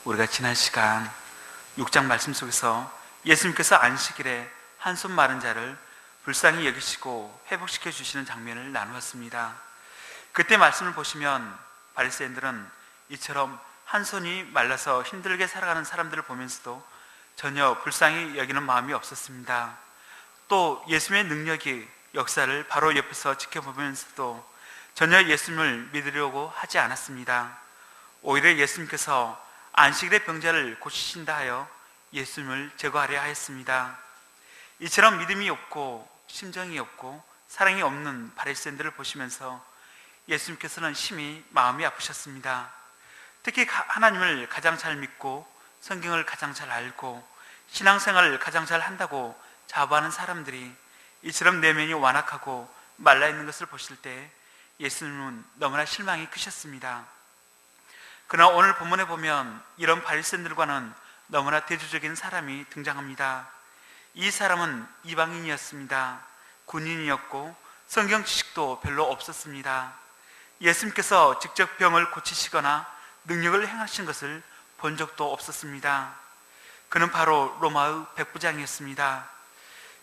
우리가 지난 시간 6장 말씀 속에서 예수님께서 안식일에 한손 마른 자를 불쌍히 여기시고 회복시켜 주시는 장면을 나누었습니다. 그때 말씀을 보시면 바리새인들은 이처럼 한 손이 말라서 힘들게 살아가는 사람들을 보면서도 전혀 불쌍히 여기는 마음이 없었습니다. 또 예수님의 능력이 역사를 바로 옆에서 지켜보면서도 전혀 예수님을 믿으려고 하지 않았습니다. 오히려 예수님께서 안식일의 병자를 고치신다 하여 예수님을 제거하려 하였습니다. 이처럼 믿음이 없고 심정이 없고 사랑이 없는 바리새인들을 보시면서 예수님께서는 심히 마음이 아프셨습니다. 특히 하나님을 가장 잘 믿고 성경을 가장 잘 알고 신앙생활을 가장 잘 한다고 자부하는 사람들이 이처럼 내면이 완악하고 말라있는 것을 보실 때 예수님은 너무나 실망이 크셨습니다. 그러나 오늘 본문에 보면 이런 바리새인들과는 너무나 대조적인 사람이 등장합니다. 이 사람은 이방인이었습니다. 군인이었고 성경 지식도 별로 없었습니다. 예수님께서 직접 병을 고치시거나 능력을 행하신 것을 본 적도 없었습니다. 그는 바로 로마의 백부장이었습니다.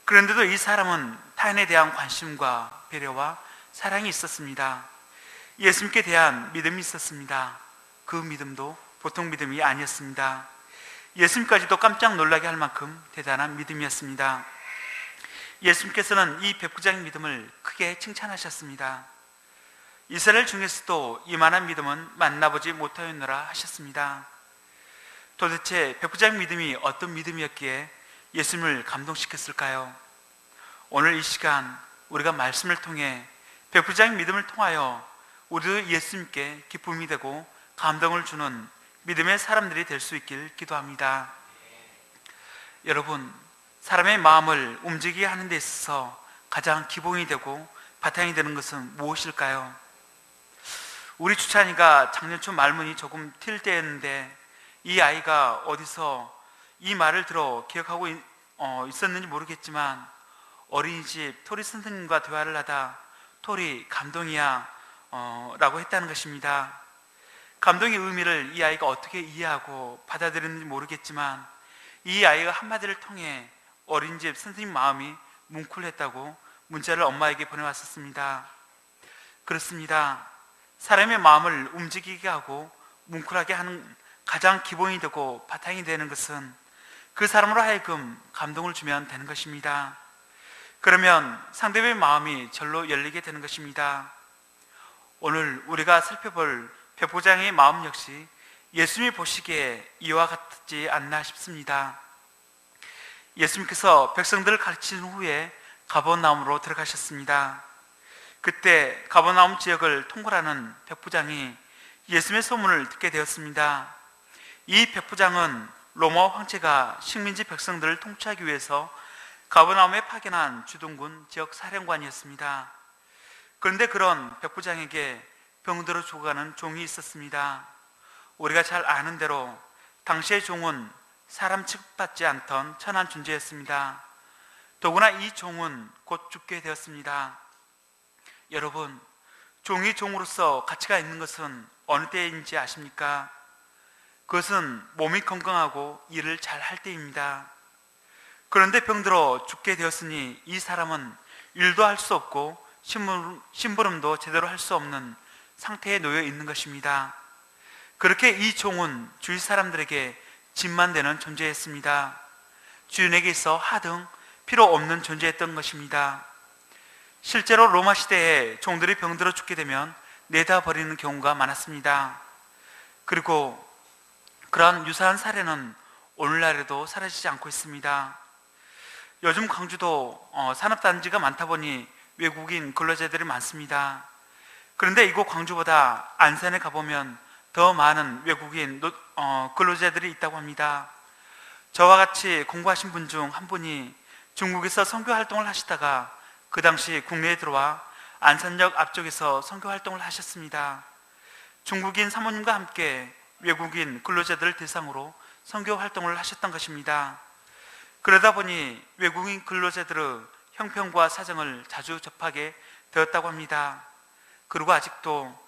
그런데도 이 사람은 타인에 대한 관심과 배려와 사랑이 있었습니다. 예수님께 대한 믿음이 있었습니다. 그 믿음도 보통 믿음이 아니었습니다. 예수님까지도 깜짝 놀라게 할 만큼 대단한 믿음이었습니다. 예수님께서는 이 백부장의 믿음을 크게 칭찬하셨습니다. 이스라엘 중에서도 이만한 믿음은 만나보지 못하였노라 하셨습니다. 도대체 백부장의 믿음이 어떤 믿음이었기에 예수님을 감동시켰을까요? 오늘 이 시간 우리가 말씀을 통해 백부장의 믿음을 통하여 우리도 예수님께 기쁨이 되고 감동을 주는 믿음의 사람들이 될 수 있길 기도합니다. 여러분, 사람의 마음을 움직이게 하는 데 있어서 가장 기본이 되고 바탕이 되는 것은 무엇일까요? 우리 주찬이가 작년 초 말문이 조금 튈 때였는데 이 아이가 어디서 이 말을 들어 기억하고 있었는지 모르겠지만 어린이집 토리 선생님과 대화를 하다 토리 감동이야 라고 했다는 것입니다. 감동의 의미를 이 아이가 어떻게 이해하고 받아들였는지 모르겠지만 이 아이가 한마디를 통해 어린이집 선생님 마음이 뭉클했다고 문자를 엄마에게 보내왔었습니다. 그렇습니다. 사람의 마음을 움직이게 하고 뭉클하게 하는 가장 기본이 되고 바탕이 되는 것은 그 사람으로 하여금 감동을 주면 되는 것입니다. 그러면 상대의 마음이 절로 열리게 되는 것입니다. 오늘 우리가 살펴볼 백부장의 마음 역시 예수님이 보시기에 이와 같지 않나 싶습니다. 예수님께서 백성들을 가르친 후에 가버나움으로 들어가셨습니다. 그때 가버나움 지역을 통솔하는 백부장이 예수님의 소문을 듣게 되었습니다. 이 백부장은 로마 황제가 식민지 백성들을 통치하기 위해서 가버나움에 파견한 주둔군 지역 사령관이었습니다. 그런데 그런 백부장에게 병들어 죽어가는 종이 있었습니다. 우리가 잘 아는 대로 당시의 종은 사람 취급받지 않던 천한 존재였습니다. 더구나 이 종은 곧 죽게 되었습니다. 여러분, 종이 종으로서 가치가 있는 것은 어느 때인지 아십니까? 그것은 몸이 건강하고 일을 잘 할 때입니다. 그런데 병들어 죽게 되었으니 이 사람은 일도 할 수 없고 심부름도 제대로 할 수 없는 상태에 놓여 있는 것입니다. 그렇게 이 종은 주위 사람들에게 짐만 되는 존재였습니다. 주인에게 있어 하등 필요 없는 존재였던 것입니다. 실제로 로마 시대에 종들이 병들어 죽게 되면 내다 버리는 경우가 많았습니다. 그리고 그러한 유사한 사례는 오늘날에도 사라지지 않고 있습니다. 요즘 광주도 산업단지가 많다 보니 외국인 근로자들이 많습니다. 그런데 이곳 광주보다 안산에 가보면 더 많은 외국인 근로자들이 있다고 합니다. 저와 같이 공부하신 분 중 한 분이 중국에서 선교 활동을 하시다가 그 당시 국내에 들어와 안산역 앞쪽에서 선교 활동을 하셨습니다. 중국인 사모님과 함께 외국인 근로자들을 대상으로 선교 활동을 하셨던 것입니다. 그러다 보니 외국인 근로자들의 형편과 사정을 자주 접하게 되었다고 합니다. 그리고 아직도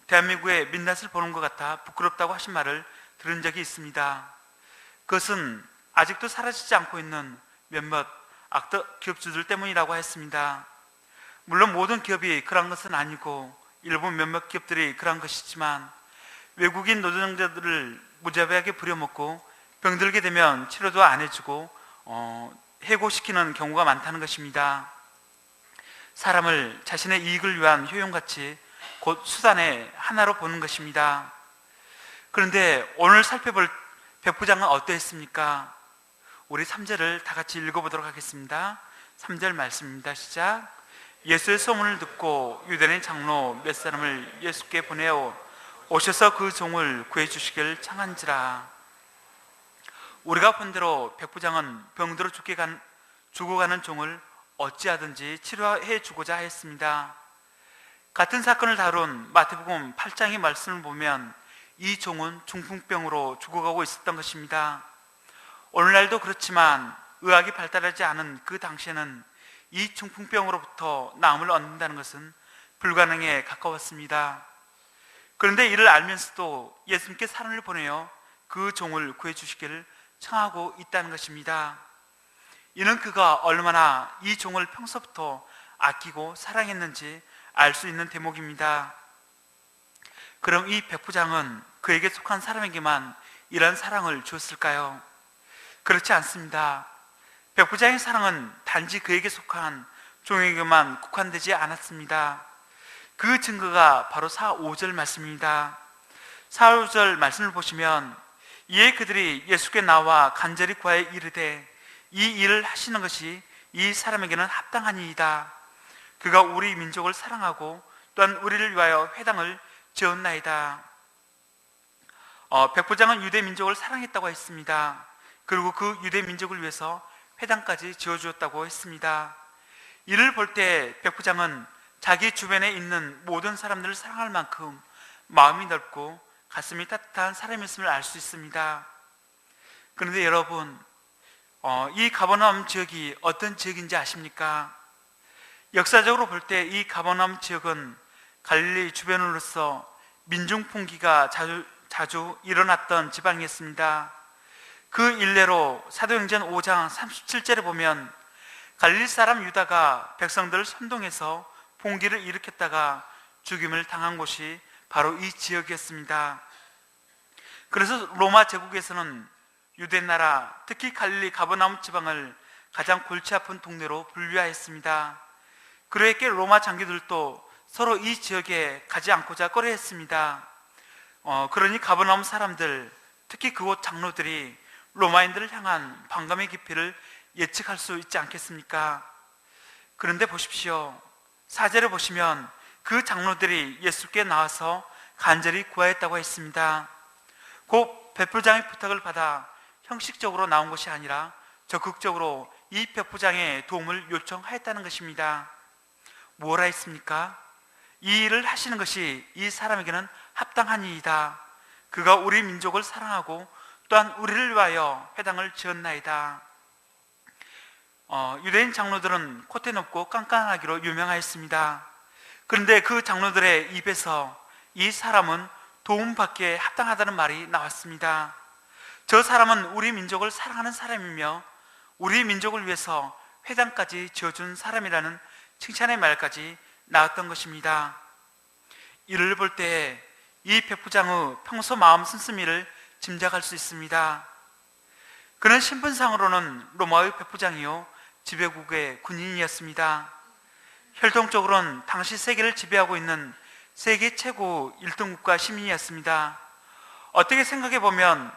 대한민국의 민낯을 보는 것 같아 부끄럽다고 하신 말을 들은 적이 있습니다. 그것은 아직도 사라지지 않고 있는 몇몇 악덕 기업주들 때문이라고 했습니다. 물론 모든 기업이 그런 것은 아니고 일부 몇몇 기업들이 그런 것이지만 외국인 노동자들을 무자비하게 부려먹고 병들게 되면 치료도 안 해주고 해고시키는 경우가 많다는 것입니다. 사람을 자신의 이익을 위한 효용같이 곧 수단의 하나로 보는 것입니다. 그런데 오늘 살펴볼 백부장은 어떠했습니까? 우리 3절을 다 같이 읽어보도록 하겠습니다. 3절 말씀입니다. 시작. 예수의 소문을 듣고 유대인 장로 몇 사람을 예수께 보내어 오셔서 그 종을 구해주시길 청한지라. 우리가 본 대로 백부장은 병들어 죽어가는 종을 어찌하든지 치료해 주고자 했습니다. 같은 사건을 다룬 마태복음 8장의 말씀을 보면 이 종은 중풍병으로 죽어가고 있었던 것입니다. 오늘날도 그렇지만 의학이 발달하지 않은 그 당시에는 이 중풍병으로부터 나음을 얻는다는 것은 불가능에 가까웠습니다. 그런데 이를 알면서도 예수님께 사람을 보내어 그 종을 구해주시기를 청하고 있다는 것입니다. 이는 그가 얼마나 이 종을 평소부터 아끼고 사랑했는지 알 수 있는 대목입니다. 그럼 이 백부장은 그에게 속한 사람에게만 이런 사랑을 주었을까요? 그렇지 않습니다. 백부장의 사랑은 단지 그에게 속한 종에게만 국한되지 않았습니다. 그 증거가 바로 4, 5절 말씀입니다. 4, 5절 말씀을 보시면 이에 그들이 예수께 나와 간절히 구하여 이르되 이 일을 하시는 것이 이 사람에게는 합당하니이다. 그가 우리 민족을 사랑하고 또한 우리를 위하여 회당을 지었나이다. 백부장은 유대 민족을 사랑했다고 했습니다. 그리고 그 유대 민족을 위해서 회당까지 지어주었다고 했습니다. 이를 볼 때 백부장은 자기 주변에 있는 모든 사람들을 사랑할 만큼 마음이 넓고 가슴이 따뜻한 사람이었음을 알 수 있습니다. 그런데 여러분, 이 가버나움 지역이 어떤 지역인지 아십니까? 역사적으로 볼 때 이 가버나움 지역은 갈릴리 주변으로서 민중풍기가 자주 일어났던 지방이었습니다. 그 일례로 사도행전 5장 37절에 보면 갈릴리 사람 유다가 백성들을 선동해서 봉기를 일으켰다가 죽임을 당한 곳이 바로 이 지역이었습니다. 그래서 로마 제국에서는 유대 나라, 특히 갈릴리 가버나움 지방을 가장 골치 아픈 동네로 분류하였습니다. 그러했기에 로마 장교들도 서로 이 지역에 가지 않고자 꺼려했습니다. 그러니 가버나움 사람들, 특히 그곳 장로들이 로마인들을 향한 반감의 깊이를 예측할 수 있지 않겠습니까? 그런데 보십시오. 4절에 보시면 그 장로들이 예수께 나와서 간절히 구하였다고 했습니다. 곧 백부장의 부탁을 받아 형식적으로 나온 것이 아니라 적극적으로 이 백부장의 도움을 요청하였다는 것입니다. 뭐라 했습니까? 이 일을 하시는 것이 이 사람에게는 합당하니이다. 그가 우리 민족을 사랑하고 또한 우리를 위하여 회당을 지었나이다. 유대인 장로들은 콧대 높고 깐깐하기로 유명하였습니다. 그런데 그 장로들의 입에서 이 사람은 도움받기에 합당하다는 말이 나왔습니다. 저 사람은 우리 민족을 사랑하는 사람이며 우리 민족을 위해서 회당까지 지어준 사람이라는 칭찬의 말까지 나왔던 것입니다. 이를 볼 때 이 백부장의 평소 마음 씀씀이를 짐작할 수 있습니다. 그는 신분상으로는 로마의 백부장이요 지배국의 군인이었습니다. 혈통적으로는 당시 세계를 지배하고 있는 세계 최고 1등 국가 시민이었습니다. 어떻게 생각해 보면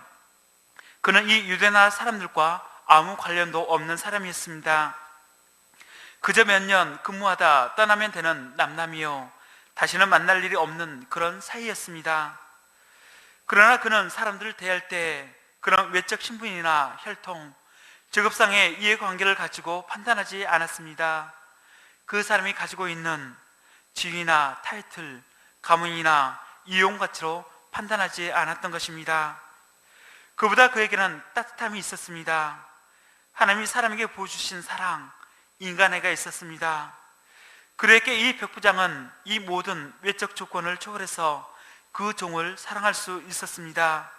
그는 이 유대나라 사람들과 아무 관련도 없는 사람이었습니다. 그저 몇 년 근무하다 떠나면 되는 남남이요 다시는 만날 일이 없는 그런 사이였습니다. 그러나 그는 사람들을 대할 때 그런 외적 신분이나 혈통, 직업상의 이해관계를 가지고 판단하지 않았습니다. 그 사람이 가지고 있는 지위나 타이틀, 가문이나 이용가치로 판단하지 않았던 것입니다. 그보다 그에게는 따뜻함이 있었습니다. 하나님이 사람에게 보여주신 사랑, 인간애가 있었습니다. 그러기에 이 백부장은 이 모든 외적 조건을 초월해서 그 종을 사랑할 수 있었습니다.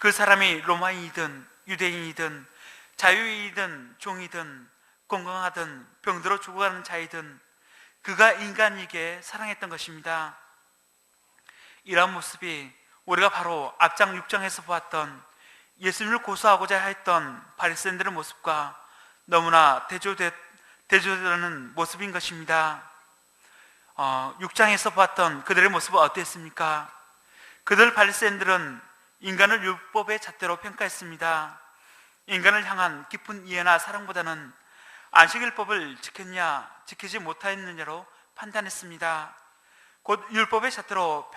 그 사람이 로마인이든 유대인이든 자유인이든 종이든 건강하든 병들어 죽어가는 자이든 그가 인간이기에 사랑했던 것입니다. 이러한 모습이 우리가 바로 앞장 6장에서 보았던 예수님을 고소하고자 했던 바리새인들의 모습과 너무나 대조되는 모습인 것입니다. 6장에서 보았던 그들의 모습은 어땠습니까? 그들 바리새인들은 인간을 율법의 잣대로 평가했습니다. 인간을 향한 깊은 이해나 사랑보다는 안식일법을 지켰냐 지키지 못하였느냐로 판단했습니다. 곧 율법의 잣대로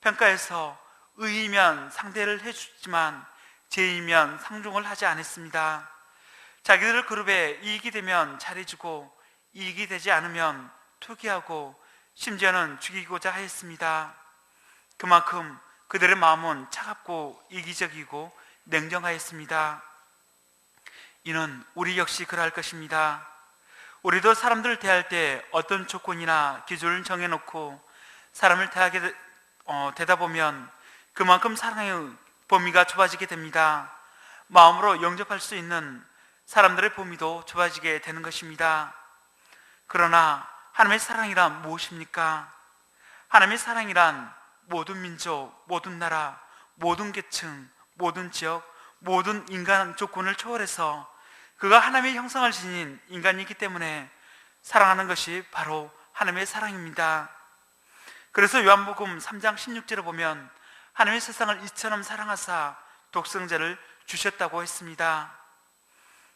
평가해서 의이면 상대를 해주지만 죄이면 상종을 하지 않았습니다. 자기들 그룹에 이익이 되면 잘해주고 이익이 되지 않으면 투기하고 심지어는 죽이고자 하였습니다. 그만큼 그들의 마음은 차갑고 이기적이고 냉정하였습니다. 이는 우리 역시 그러할 것입니다. 우리도 사람들을 대할 때 어떤 조건이나 기준을 정해놓고 사람을 대다 보면 그만큼 사랑의 범위가 좁아지게 됩니다. 마음으로 영접할 수 있는 사람들의 범위도 좁아지게 되는 것입니다. 그러나 하나님의 사랑이란 무엇입니까? 하나님의 사랑이란 모든 민족, 모든 나라, 모든 계층, 모든 지역, 모든 인간 조건을 초월해서 그가 하나님의 형상을 지닌 인간이기 때문에 사랑하는 것이 바로 하나님의 사랑입니다. 그래서 요한복음 3장 16절에 보면 하나님의 세상을 이처럼 사랑하사 독생자를 주셨다고 했습니다.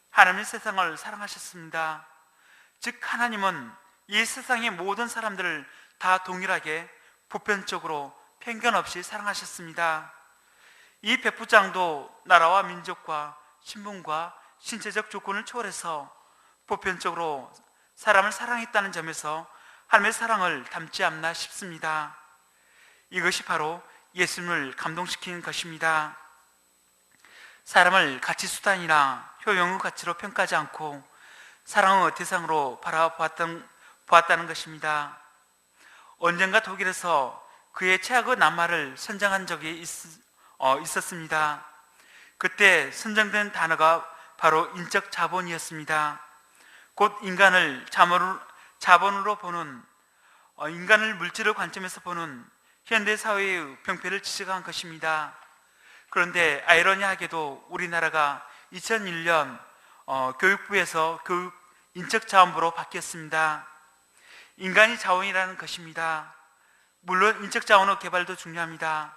하나님의 세상을 사랑하셨습니다. 즉 하나님은 이 세상의 모든 사람들을 다 동일하게 보편적으로 편견 없이 사랑하셨습니다. 이 백부장도 나라와 민족과 신분과 신체적 조건을 초월해서 보편적으로 사람을 사랑했다는 점에서 하나님의 사랑을 담지 않나 싶습니다. 이것이 바로 예수님을 감동시킨 것입니다. 사람을 가치 수단이나 효용의 가치로 평가하지 않고 사랑의 대상으로 보았다는 것입니다. 언젠가 독일에서 그의 최악의 낱말을 선정한 적이 있었습니다. 그때 선정된 단어가 바로 인적 자본이었습니다. 곧 인간을 자본으로 보는, 인간을 물질의 관점에서 보는 현대 사회의 병폐를 지적한 것입니다. 그런데 아이러니하게도 우리나라가 2001년 교육부에서 교육 인적 자원부로 바뀌었습니다. 인간이 자원이라는 것입니다. 물론 인적 자원의 개발도 중요합니다.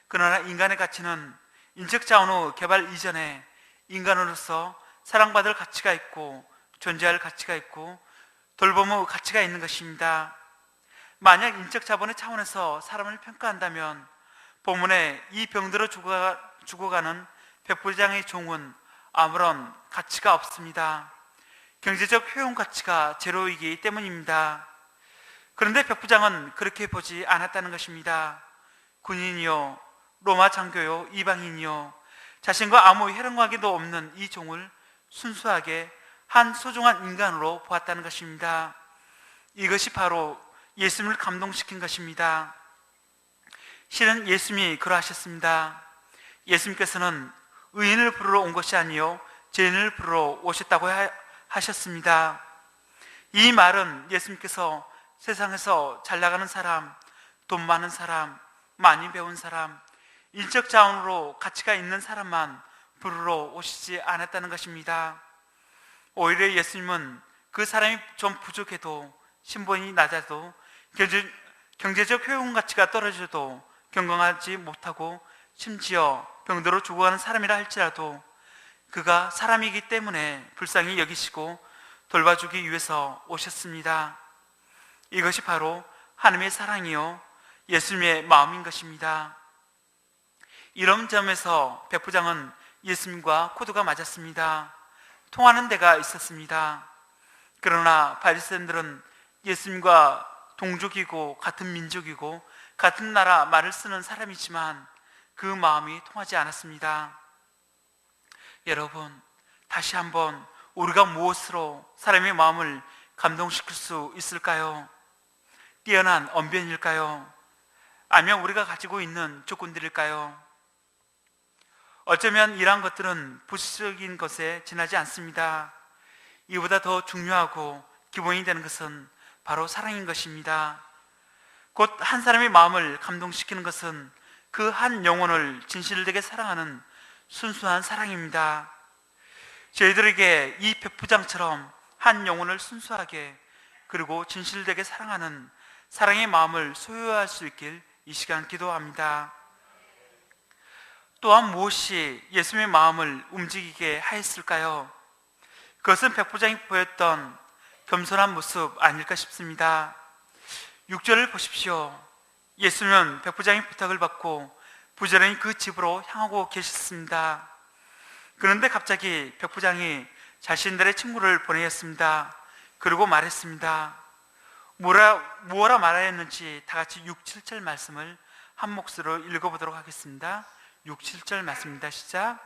그러나 인간의 가치는 인적 자원의 개발 이전에 인간으로서 사랑받을 가치가 있고 존재할 가치가 있고 돌봄의 가치가 있는 것입니다. 만약 인적 자본의 차원에서 사람을 평가한다면 본문에 이 병들어 죽어가는 백부장의 종은 아무런 가치가 없습니다. 경제적 효용 가치가 제로이기 때문입니다. 그런데 백부장은 그렇게 보지 않았다는 것입니다. 군인이요, 로마 장교요, 이방인이요, 자신과 아무 혈연관계도 없는 이 종을 순수하게 한 소중한 인간으로 보았다는 것입니다. 이것이 바로 예수님을 감동시킨 것입니다. 실은 예수님이 그러하셨습니다. 예수님께서는 의인을 부르러 온 것이 아니요 죄인을 부르러 오셨다고 하셨습니다. 이 말은 예수님께서 세상에서 잘 나가는 사람, 돈 많은 사람, 많이 배운 사람, 인적 자원으로 가치가 있는 사람만 부르러 오시지 않았다는 것입니다. 오히려 예수님은 그 사람이 좀 부족해도, 신분이 낮아도, 경제적 효용 가치가 떨어져도 경건하지 못하고 심지어 병들어 죽어가는 사람이라 할지라도 그가 사람이기 때문에 불쌍히 여기시고 돌봐주기 위해서 오셨습니다. 이것이 바로 하나님의 사랑이요 예수님의 마음인 것입니다. 이런 점에서 백부장은 예수님과 코드가 맞았습니다. 통하는 데가 있었습니다. 그러나 바리새인들은 예수님과 동족이고 같은 민족이고 같은 나라 말을 쓰는 사람이지만 그 마음이 통하지 않았습니다. 여러분, 다시 한번 우리가 무엇으로 사람의 마음을 감동시킬 수 있을까요? 뛰어난 언변일까요? 아니면 우리가 가지고 있는 조건들일까요? 어쩌면 이러한 것들은 부수적인 것에 지나지 않습니다. 이보다 더 중요하고 기본이 되는 것은 바로 사랑인 것입니다. 곧 한 사람의 마음을 감동시키는 것은 그 한 영혼을 진실되게 사랑하는 순수한 사랑입니다. 저희들에게 이 백부장처럼 한 영혼을 순수하게 그리고 진실되게 사랑하는 사랑의 마음을 소유할 수 있길 이 시간 기도합니다. 또한 무엇이 예수님의 마음을 움직이게 하였을까요? 그것은 백부장이 보였던 겸손한 모습 아닐까 싶습니다. 6절을 보십시오. 예수님은 백부장의 부탁을 받고 부지런히 그 집으로 향하고 계셨습니다. 그런데 갑자기 백부장이 자신들의 친구를 보내었습니다. 그리고 말했습니다. 뭐라 말하였는지 다 같이 6, 7절 말씀을 한 몫으로 읽어보도록 하겠습니다. 6, 7절 말씀입니다. 시작.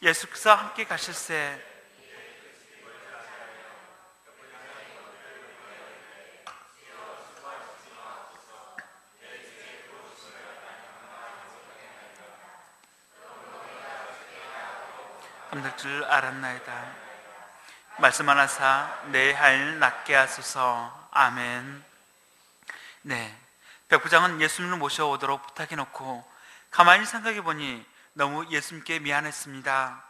예수께서 함께 가실새 감될 줄 알았나이다. 말씀하나사 내 하인을 낫게 하소서. 아멘. 네, 백부장은 예수님을 모셔오도록 부탁해놓고 가만히 생각해 보니 너무 예수님께 미안했습니다.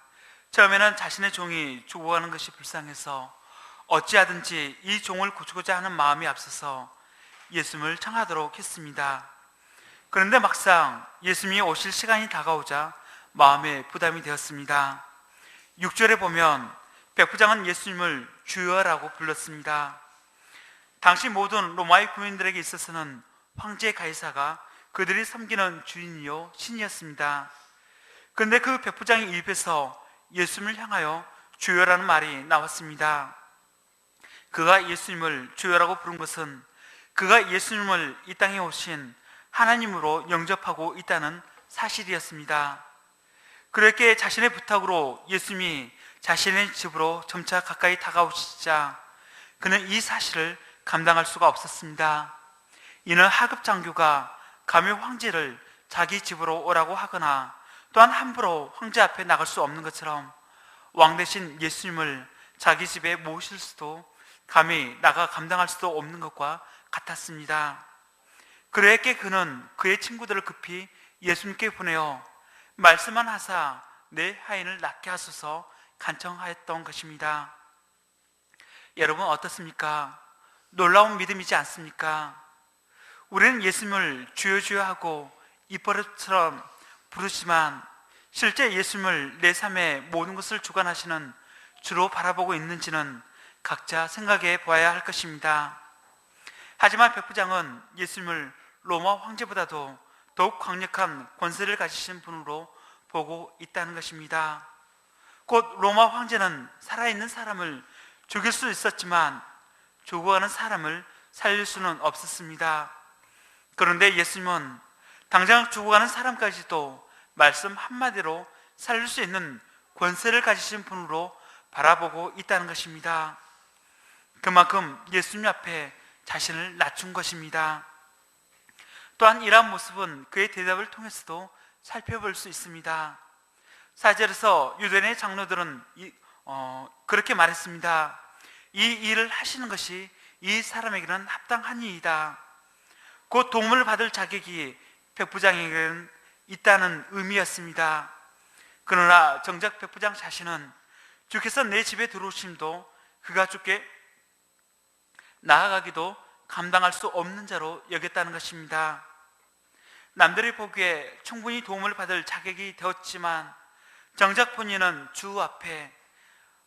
처음에는 자신의 종이 죽어가는 것이 불쌍해서 어찌하든지 이 종을 고치고자 하는 마음이 앞서서 예수님을 청하도록 했습니다. 그런데 막상 예수님이 오실 시간이 다가오자 마음에 부담이 되었습니다. 6절에 보면 백부장은 예수님을 주여라고 불렀습니다. 당시 모든 로마의 국민들에게 있어서는 황제 가이사가 그들이 섬기는 주인이요 신이었습니다. 그런데 그 백부장의 입에서 예수님을 향하여 주여라는 말이 나왔습니다. 그가 예수님을 주여라고 부른 것은 그가 예수님을 이 땅에 오신 하나님으로 영접하고 있다는 사실이었습니다. 그렇게 자신의 부탁으로 예수님이 자신의 집으로 점차 가까이 다가오시자 그는 이 사실을 감당할 수가 없었습니다. 이는 하급 장교가 감히 황제를 자기 집으로 오라고 하거나 또한 함부로 황제 앞에 나갈 수 없는 것처럼 왕 대신 예수님을 자기 집에 모실 수도 감히 나가 감당할 수도 없는 것과 같았습니다. 그랬기에 그는 그의 친구들을 급히 예수님께 보내어 말씀만 하사 내 하인을 낫게 하소서 간청하였던 것입니다. 여러분 어떻습니까? 놀라운 믿음이지 않습니까? 우리는 예수님을 주여 주여 하고 입버릇처럼 부르지만 실제 예수님을 내 삶의 모든 것을 주관하시는 주로 바라보고 있는지는 각자 생각해 보아야 할 것입니다. 하지만 백부장은 예수님을 로마 황제보다도 더욱 강력한 권세를 가지신 분으로 보고 있다는 것입니다. 곧 로마 황제는 살아있는 사람을 죽일 수 있었지만 죽어가는 사람을 살릴 수는 없었습니다. 그런데 예수님은 당장 죽어가는 사람까지도 말씀 한마디로 살릴 수 있는 권세를 가지신 분으로 바라보고 있다는 것입니다. 그만큼 예수님 앞에 자신을 낮춘 것입니다. 또한 이러한 모습은 그의 대답을 통해서도 살펴볼 수 있습니다. 4절에서 유대인의 장로들은 그렇게 말했습니다. 이 일을 하시는 것이 이 사람에게는 합당하니이다. 곧 도움을 받을 자격이 백부장에게는 있다는 의미였습니다. 그러나 정작 백부장 자신은 주께서 내 집에 들어오심도 그가 주께 나아가기도 감당할 수 없는 자로 여겼다는 것입니다. 남들이 보기에 충분히 도움을 받을 자격이 되었지만 정작 본인은 주 앞에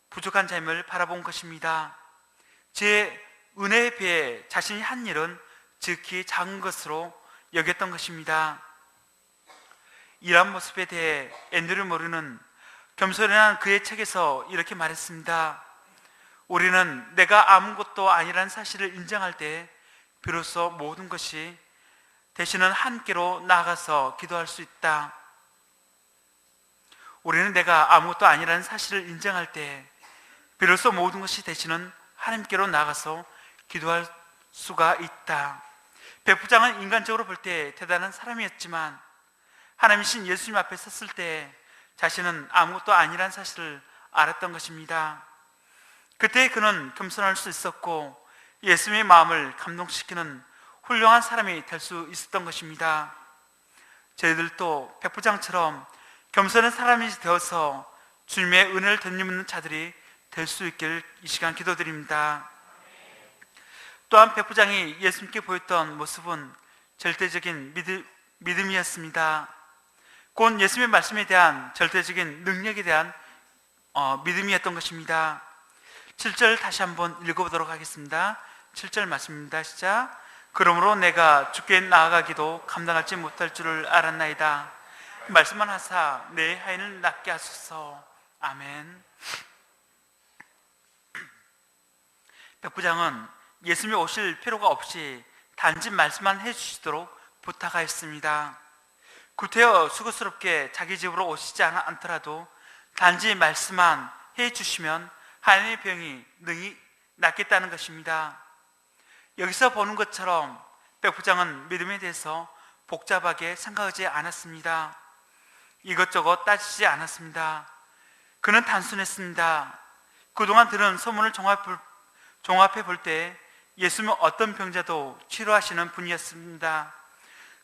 부족한 자임을 바라본 것입니다. 제 은혜에 비해 자신이 한 일은 지극히 작은 것으로 여겼던 것입니다. 이러한 모습에 대해 앤드류 모르는 겸손한 그의 책에서 이렇게 말했습니다. 우리는 내가 아무것도 아니라는 사실을 인정할 때 비로소 모든 것이 대신은 함께로 나아가서 기도할 수 있다. 우리는 내가 아무것도 아니라는 사실을 인정할 때 비로소 모든 것이 대신은 하나님께로 나아가서 기도할 수가 있다. 백부장은 인간적으로 볼 때 대단한 사람이었지만 하나님이신 예수님 앞에 섰을 때 자신은 아무것도 아니란 사실을 알았던 것입니다. 그때 그는 겸손할 수 있었고 예수님의 마음을 감동시키는 훌륭한 사람이 될 수 있었던 것입니다. 저희들도 백부장처럼 겸손한 사람이 되어서 주님의 은혜를 덧입는 자들이 될 수 있길 이 시간 기도드립니다. 또한 백부장이 예수님께 보였던 모습은 절대적인 믿음이었습니다. 곧 예수님의 말씀에 대한 절대적인 능력에 대한 믿음이었던 것입니다. 7절 다시 한번 읽어보도록 하겠습니다. 7절 말씀입니다. 시작. 그러므로 내가 주께 나아가기도 감당하지 못할 줄을 알았나이다. 말씀만 하사 내 하인을 낫게 하소서. 아멘. 백부장은 예수님이 오실 필요가 없이 단지 말씀만 해주시도록 부탁하였습니다. 구태여 수고스럽게 자기 집으로 오시지 않더라도 단지 말씀만 해주시면 하나님의 병이 능히 낫겠다는 것입니다. 여기서 보는 것처럼 백부장은 믿음에 대해서 복잡하게 생각하지 않았습니다. 이것저것 따지지 않았습니다. 그는 단순했습니다. 그동안 들은 소문을 종합해 볼 때 예수님은 어떤 병자도 치료하시는 분이었습니다.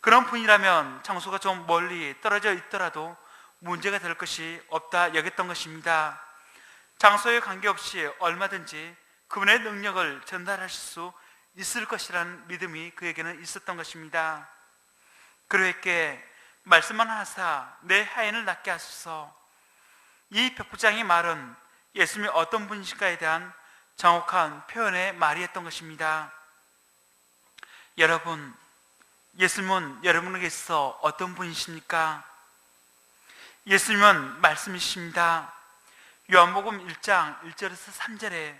그런 분이라면 장소가 좀 멀리 떨어져 있더라도 문제가 될 것이 없다 여겼던 것입니다. 장소에 관계없이 얼마든지 그분의 능력을 전달하실 수 있을 것이라는 믿음이 그에게는 있었던 것입니다. 그러했기에 말씀만 하사 내 하인을 낫게 하소서. 이 백부장의 말은 예수님이 어떤 분이신가에 대한 정확한 표현의 말이었던 것입니다. 여러분, 예수님은 여러분에게 있어 어떤 분이십니까? 예수님은 말씀이십니다. 요한복음 1장 1절에서 3절에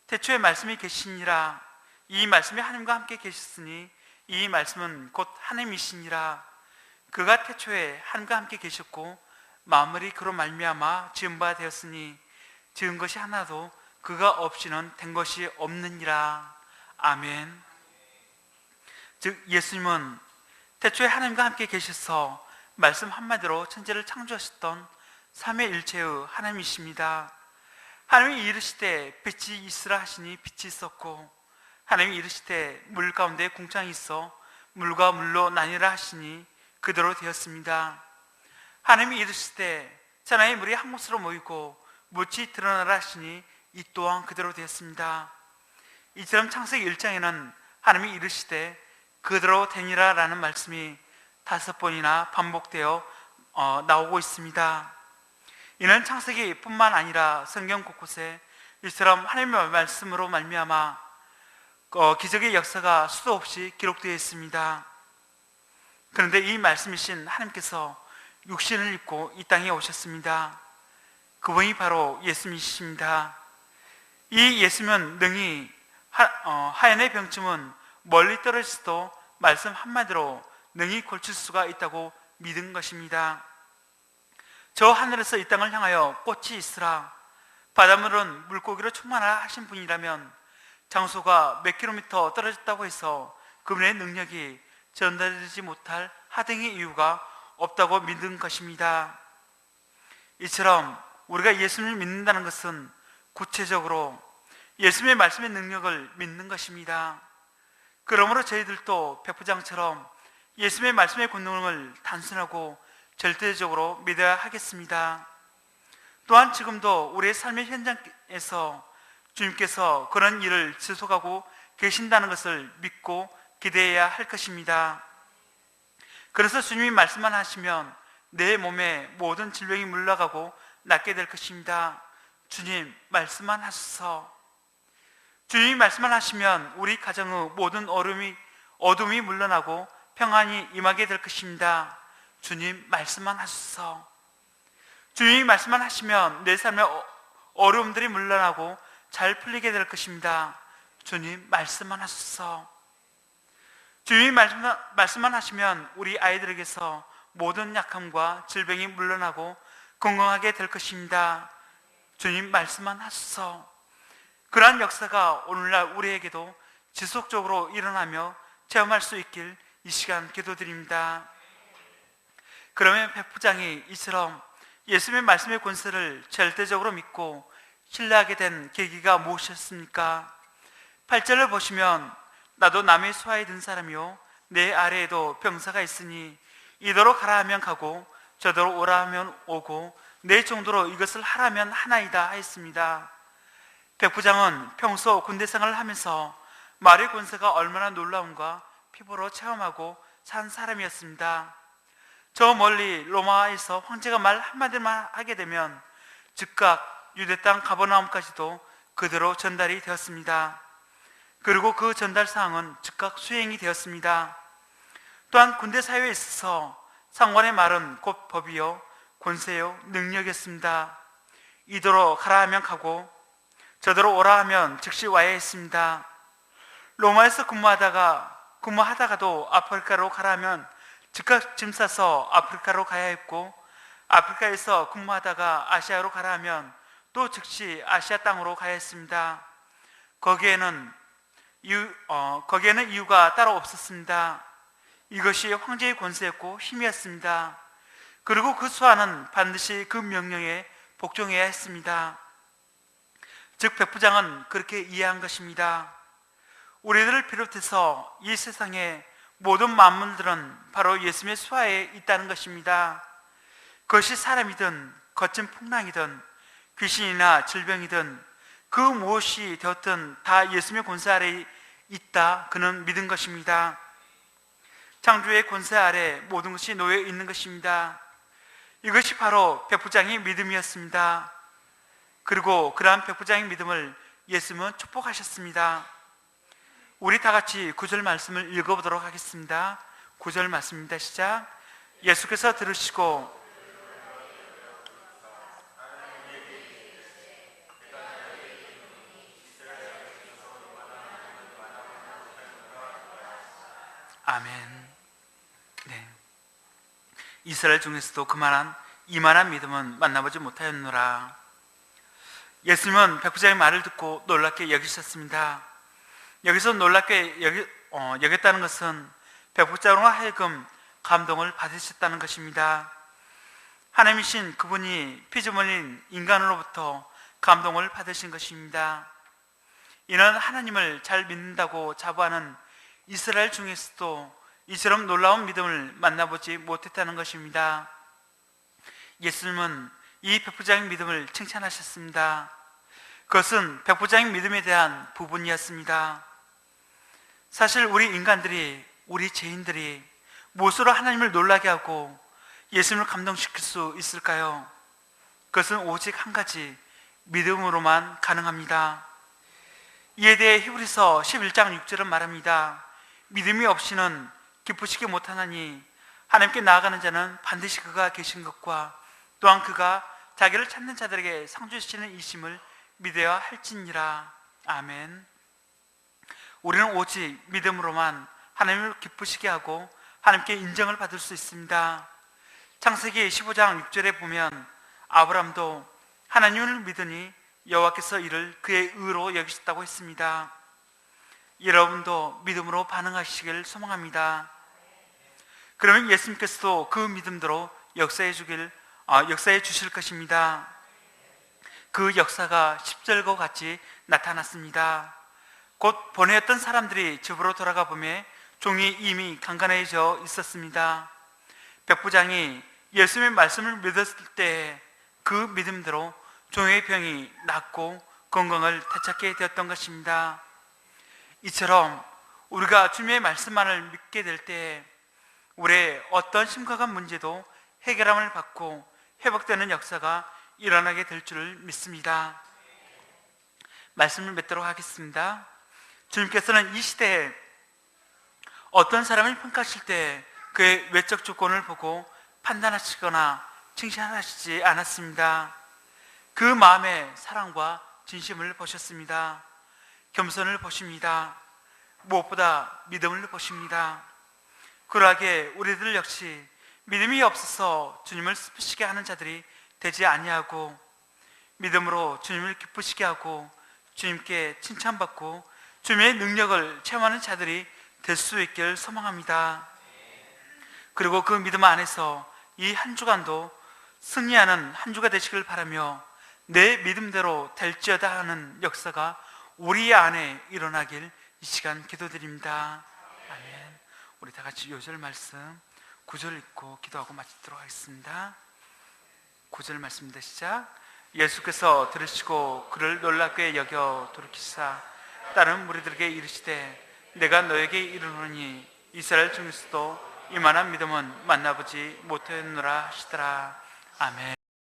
태초에 말씀이 계시니라. 이 말씀이 하나님과 함께 계셨으니 이 말씀은 곧 하나님이시니라. 그가 태초에 하나님과 함께 계셨고 만물이 그로 말미암아 지은 바 되었으니 지은 것이 하나도 그가 없이는 된 것이 없느니라. 아멘. 즉 예수님은 태초에 하나님과 함께 계셔서 말씀 한마디로 천지를 창조하셨던 삼위일체의 하나님이십니다. 하나님이 이르시되 빛이 있으라 하시니 빛이 있었고, 하나님이 이르시되 물 가운데 궁창이 있어 물과 물로 나뉘라 하시니 그대로 되었습니다. 하나님이 이르시되 천하의 물이 한 곳으로 모이고 묻이 드러나라 하시니 이 또한 그대로 되었습니다. 이처럼 창세기 1장에는 하나님이 이르시되 그대로 되니라 라는 말씀이 5번이나 반복되어 나오고 있습니다. 이는 창세기 뿐만 아니라 성경 곳곳에 이처럼 하나님의 말씀으로 말미암아 기적의 역사가 수도 없이 기록되어 있습니다. 그런데 이 말씀이신 하나님께서 육신을 입고 이 땅에 오셨습니다. 그분이 바로 예수님이십니다. 이 예수님은 능히 하얀의 병쯤은 멀리 떨어져도 말씀 한마디로 능히 고칠 수가 있다고 믿은 것입니다. 저 하늘에서 이 땅을 향하여 꽃이 있으라, 바닷물은 물고기로 충만하라 하신 분이라면 장소가 몇 킬로미터 떨어졌다고 해서 그분의 능력이 전달되지 못할 하등의 이유가 없다고 믿은 것입니다. 이처럼 우리가 예수님을 믿는다는 것은 구체적으로 예수님의 말씀의 능력을 믿는 것입니다. 그러므로 저희들도 백부장처럼 예수님의 말씀의 권능을 단순하고 절대적으로 믿어야 하겠습니다. 또한 지금도 우리의 삶의 현장에서 주님께서 그런 일을 지속하고 계신다는 것을 믿고 기대해야 할 것입니다. 그래서 주님이 말씀만 하시면 내 몸에 모든 질병이 물러가고 낫게 될 것입니다. 주님 말씀만 하소서. 주님이 말씀만 하시면 우리 가정의 모든 어둠이 물러나고 평안이 임하게 될 것입니다. 주님 말씀만 하소서. 주님이 말씀만 하시면 내 삶의 어려움들이 물러나고 잘 풀리게 될 것입니다. 주님 말씀만 하소서. 주님이 말씀만 하시면 우리 아이들에게서 모든 약함과 질병이 물러나고 건강하게 될 것입니다. 주님 말씀만 하소서. 그러한 역사가 오늘날 우리에게도 지속적으로 일어나며 체험할 수 있길 이 시간 기도드립니다. 그러면 백부장이 이처럼 예수님의 말씀의 권세를 절대적으로 믿고 신뢰하게 된 계기가 무엇이었습니까? 8절을 보시면 나도 남의 수하에 든 사람이요 내 아래에도 병사가 있으니 이더러 가라 하면 가고 저더러 오라 하면 오고 내 정도로 이것을 하라면 하나이다 하였습니다. 백부장은 평소 군대 생활을 하면서 말의 권세가 얼마나 놀라운가 피부로 체험하고 산 사람이었습니다. 저 멀리 로마에서 황제가 말 한마디만 하게 되면 즉각 유대 땅 가버나움까지도 그대로 전달이 되었습니다. 그리고 그 전달 사항은 즉각 수행이 되었습니다. 또한 군대 사회에 있어서 상관의 말은 곧 법이요 권세요 능력이었습니다. 이더러 가라 하면 가고 저더러 오라 하면 즉시 와야 했습니다. 로마에서 근무하다가도 아프리카로 가라 하면 즉각 짐 싸서 아프리카로 가야 했고, 아프리카에서 근무하다가 아시아로 가라 하면 또 즉시 아시아 땅으로 가야 했습니다. 거기에는 이유가 따로 없었습니다. 이것이 황제의 권세였고 힘이었습니다. 그리고 그 수하는 반드시 그 명령에 복종해야 했습니다. 즉 백부장은 그렇게 이해한 것입니다. 우리들을 비롯해서 이 세상의 모든 만물들은 바로 예수님의 수하에 있다는 것입니다. 그것이 사람이든 거친 풍랑이든 귀신이나 질병이든 그 무엇이 되었든 다 예수님의 권세 아래 있다 그는 믿은 것입니다. 창조의 권세 아래 모든 것이 놓여 있는 것입니다. 이것이 바로 백부장의 믿음이었습니다. 그리고 그러한 백부장의 믿음을 예수님은 축복하셨습니다. 우리 다 같이 9절 말씀을 읽어보도록 하겠습니다. 9절 말씀입니다. 시작. 예수께서 들으시고 아멘. 네. 이스라엘 중에서도 이만한 믿음은 만나보지 못하였노라. 예수님은 백부장의 말을 듣고 놀랍게 여기셨습니다. 여기서 놀랍게 여겼다는 것은 백부장으로 하여금 감동을 받으셨다는 것입니다. 하나님이신 그분이 피조물인 인간으로부터 감동을 받으신 것입니다. 이는 하나님을 잘 믿는다고 자부하는 이스라엘 중에서도 이처럼 놀라운 믿음을 만나보지 못했다는 것입니다. 예수님은 이 백부장의 믿음을 칭찬하셨습니다. 그것은 백부장의 믿음에 대한 부분이었습니다. 사실 우리 인간들이, 우리 죄인들이 무엇으로 하나님을 놀라게 하고 예수님을 감동시킬 수 있을까요? 그것은 오직 한 가지, 믿음으로만 가능합니다. 이에 대해 히브리서 11장 6절은 말합니다. 믿음이 없이는 기쁘시게 못하나니 하나님께 나아가는 자는 반드시 그가 계신 것과 또한 그가 자기를 찾는 자들에게 상 주시는 이심을 믿어야 할지니라. 아멘. 우리는 오직 믿음으로만 하나님을 기쁘시게 하고 하나님께 인정을 받을 수 있습니다. 창세기 15장 6절에 보면 아브라함도 하나님을 믿으니 여호와께서 이를 그의 의로 여기셨다고 했습니다. 여러분도 믿음으로 반응하시길 소망합니다. 그러면 예수님께서도 그 믿음대로 역사해 주실 것입니다. 그 역사가 10절과 같이 나타났습니다. 곧 보내었던 사람들이 집으로 돌아가 보매 종이 이미 강간해져 있었습니다. 백부장이 예수님의 말씀을 믿었을 때 그 믿음대로 종의 병이 낫고 건강을 되찾게 되었던 것입니다. 이처럼 우리가 주님의 말씀만을 믿게 될 때 우리의 어떤 심각한 문제도 해결함을 받고 회복되는 역사가 일어나게 될 줄을 믿습니다. 말씀을 맺도록 하겠습니다. 주님께서는 이 시대에 어떤 사람을 평가하실 때 그의 외적 조건을 보고 판단하시거나 칭찬하시지 않았습니다. 그 마음의 사랑과 진심을 보셨습니다. 겸손을 보십니다. 무엇보다 믿음을 보십니다. 그러하게 우리들 역시 믿음이 없어서 주님을 슬프시게 하는 자들이 되지 아니하고 믿음으로 주님을 기쁘시게 하고 주님께 칭찬받고 주님의 능력을 체험하는 자들이 될 수 있길 소망합니다. 그리고 그 믿음 안에서 이 한 주간도 승리하는 한 주가 되시길 바라며 내 믿음대로 될지어다 하는 역사가 우리 안에 일어나길 이 시간 기도드립니다. 아멘. 우리 다 같이 요절 말씀 9절 읽고 기도하고 마치도록 하겠습니다. 9절 말씀입니다. 시작. 예수께서 들으시고 그를 놀랍게 여겨 돌이키사 다른 무리들에게 이르시되 내가 너에게 이르노니 이스라엘 중에서도 이만한 믿음은 만나보지 못하였노라 하시더라. 아멘.